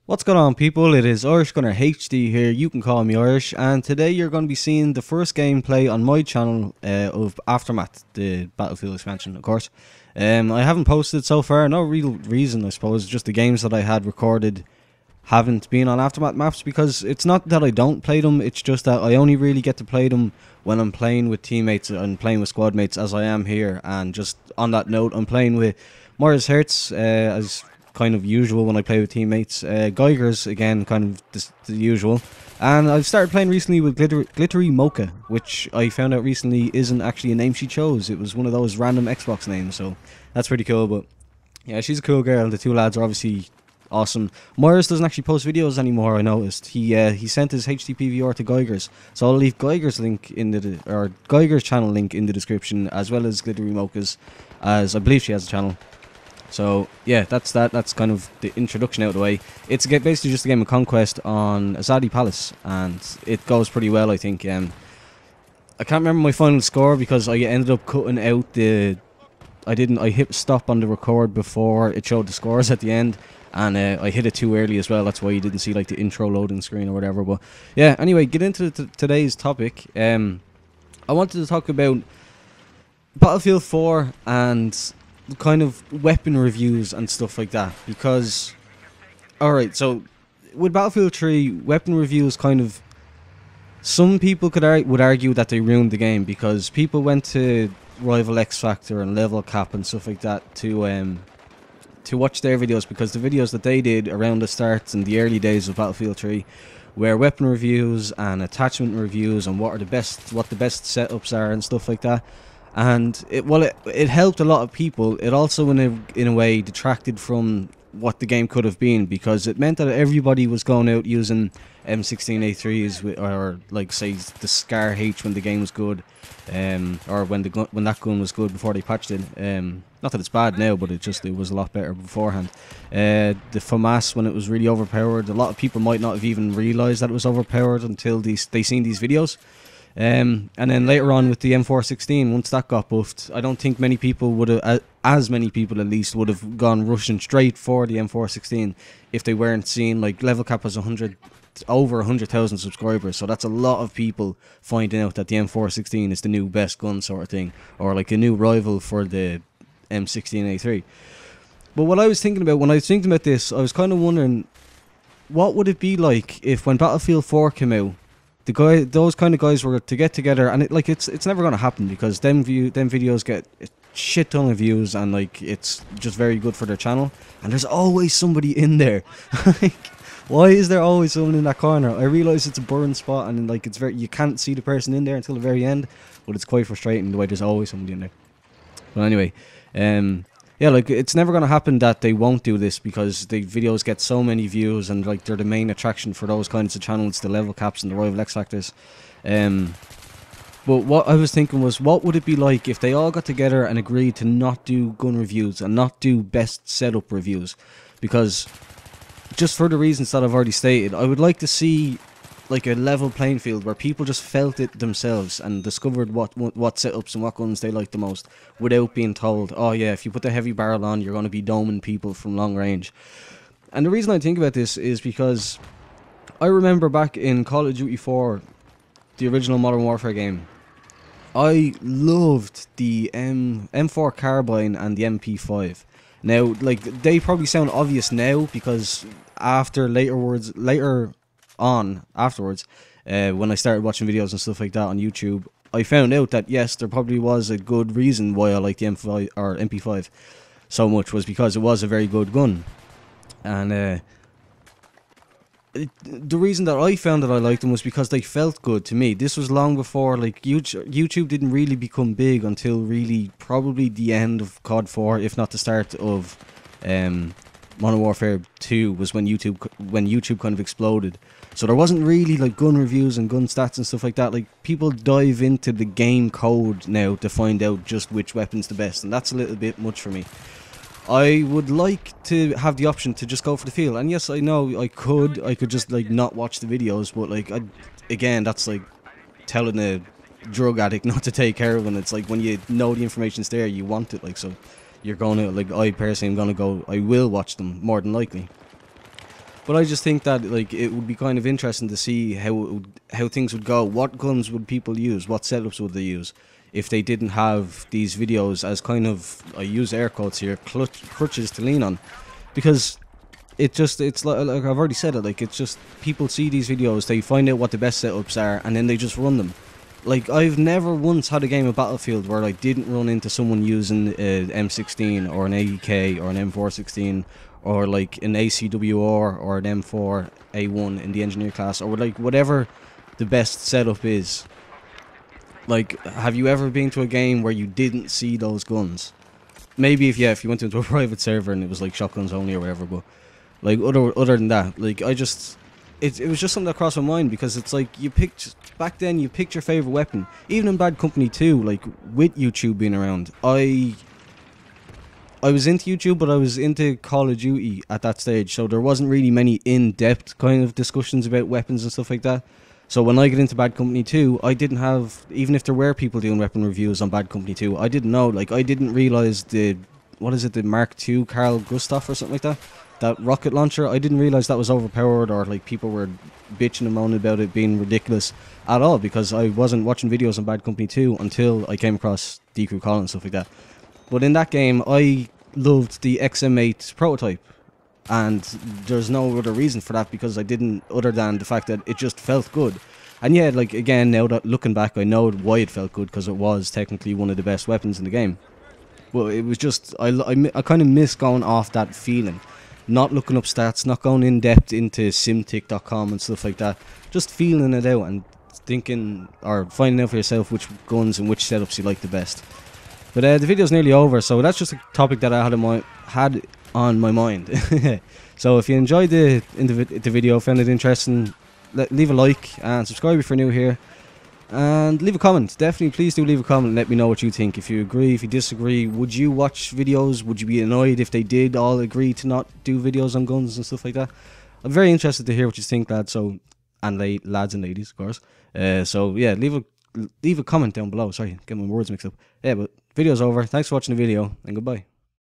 What's going on, people? It is Irish Gunner HD here. You can call me Irish, and today you're going to be seeing the first gameplay on my channel of Aftermath, the Battlefield expansion, of course. I haven't posted so far, no real reason, I suppose. Just the games that I had recorded haven't been on Aftermath maps, because it's not that I don't play them, it's just that I only really get to play them when I'm playing with teammates and playing with squad mates, as I am here. And just on that note, I'm playing with Morris Hertz, as kind of usual when I play with teammates. Geigers, again, kind of the usual. And I've started playing recently with Glittery Mocha, which I found out recently isn't actually a name she chose. It was one of those random Xbox names, so that's pretty cool. But yeah, she's a cool girl. The two lads are obviously awesome. Morris doesn't actually post videos anymore, I noticed. He sent his HDPVR to Geigers, so I'll leave Geiger's link in Geiger's channel link in the description, as well as Glittery Mocha's, as I believe she has a channel. So yeah, that's kind of the introduction out of the way. It's basically just a game of Conquest on Azadi Palace, and it goes pretty well, I think. I can't remember my final score because I ended up cutting out I hit stop on the record before it showed the scores at the end, and I hit it too early as well. That's why you didn't see like the intro loading screen or whatever. But yeah, anyway, get into today's topic. I wanted to talk about Battlefield 4 and kind of weapon reviews and stuff like that, because alright, so with Battlefield 3, weapon reviews kind of, some people would argue that they ruined the game, because people went to Rival X Factor and Level Cap and stuff like that to watch their videos, because the videos that they did around the start and the early days of Battlefield 3 were weapon reviews and attachment reviews and what the best setups are and stuff like that. And it helped a lot of people. It also in a way detracted from what the game could have been, because it meant that everybody was going out using M16A3s or like say the Scar H when the game was good, or when that gun was good before they patched it. Not that it's bad now, but it was a lot better beforehand. The FAMAS, when it was really overpowered, a lot of people might not have even realised that it was overpowered until they seen these videos. And then later on with the M416, once that got buffed, I don't think many people would have, as many people at least, would have gone rushing straight for the M416 if they weren't seeing, like, Level Cap has over 100,000 subscribers, so that's a lot of people finding out that the M416 is the new best gun sort of thing, or like a new rival for the M16A3. But what I was thinking about, when I was thinking about this, I was kind of wondering, what would it be like if when Battlefield 4 came out, those kind of guys were to get together, and it's never gonna happen, because them videos get a shit ton of views, and like it's just very good for their channel, and there's always somebody in there. Like, why is there always someone in that corner? I realise it's a burn spot, and like you can't see the person in there until the very end, but it's quite frustrating the way there's always somebody in there. But anyway, yeah, like, it's never going to happen that they won't do this, because the videos get so many views, and like they're the main attraction for those kinds of channels, the Level Caps and the Rival X Factors. But what I was thinking was, what would it be like if they all got together and agreed to not do gun reviews and not do best setup reviews? Because just for the reasons that I've already stated, I would like to see like a level playing field where people just felt it themselves and discovered what setups and what guns they like the most, without being told, oh yeah, if you put the heavy barrel on, you're going to be doming people from long range. And the reason I think about this is because I remember back in Call of Duty 4, the original Modern Warfare game, I loved the M4 carbine and the MP5. Now, like, they probably sound obvious now, because afterwards, when I started watching videos and stuff like that on YouTube, I found out that yes, there probably was a good reason why I liked the M5 or MP5 so much, was because it was a very good gun. And the reason that I found that I liked them was because they felt good to me. This was long before, like, YouTube didn't really become big until really probably the end of COD 4, if not the start of Modern Warfare 2 was when YouTube kind of exploded. So there wasn't really like gun reviews and gun stats and stuff like that. Like, people dive into the game code now to find out just which weapon's the best, and that's a little bit much for me. I would like to have the option to just go for the feel, and yes, I know I could just like not watch the videos, but like, again, that's like telling a drug addict not to take heroin. It's like, when you know the information's there, you want it, like, so you're going to, like, I personally am going to go, I will watch them more than likely. But I just think that like it would be kind of interesting to see how things would go. What guns would people use? What setups would they use if they didn't have these videos as kind of, I use air quotes here, crutches to lean on? Because it's like I've already said it. Like, it's just people see these videos, they find out what the best setups are, and then they just run them. Like, I've never once had a game of Battlefield where I didn't run into someone using an M16 or an AEK or an M416 or like an ACWR or an M4A1 in the engineer class, or like whatever the best setup is. Like, have you ever been to a game where you didn't see those guns? Maybe if you went into a private server and it was like shotguns only or whatever, but like other than that, like it was just something that crossed my mind, because it's like back then you picked your favorite weapon. Even in Bad Company 2, like with YouTube being around, I was into YouTube, but I was into Call of Duty at that stage, so there wasn't really many in-depth kind of discussions about weapons and stuff like that. So when I get into Bad Company 2, I didn't have, even if there were people doing weapon reviews on Bad Company 2, I didn't know, like I didn't realise the Mark II Carl Gustav or something like that? That rocket launcher, I didn't realise that was overpowered, or like people were bitching and moaning about it being ridiculous at all, because I wasn't watching videos on Bad Company 2 until I came across Decrew Colin and stuff like that. But in that game, I loved the XM8 prototype, and there's no other reason for that, because I didn't, other than the fact that it just felt good. And yeah, like again, now that looking back, I know why it felt good, because it was technically one of the best weapons in the game. Well, it was just, I kind of miss going off that feeling. Not looking up stats, not going in depth into simtic.com and stuff like that. Just feeling it out and thinking, or finding out for yourself which guns and which setups you like the best. But the video's nearly over, so that's just a topic that I had on my mind. So if you enjoyed the video, found it interesting, leave a like and subscribe if you're new here. And leave a comment. Definitely, please do leave a comment and let me know what you think. If you agree, if you disagree, would you watch videos? Would you be annoyed if they did all agree to not do videos on guns and stuff like that? I'm very interested to hear what you think, lads. So, and lads and ladies, of course. So yeah, leave a comment down below. Sorry, get my words mixed up. Yeah, but video's over. Thanks for watching the video, and goodbye.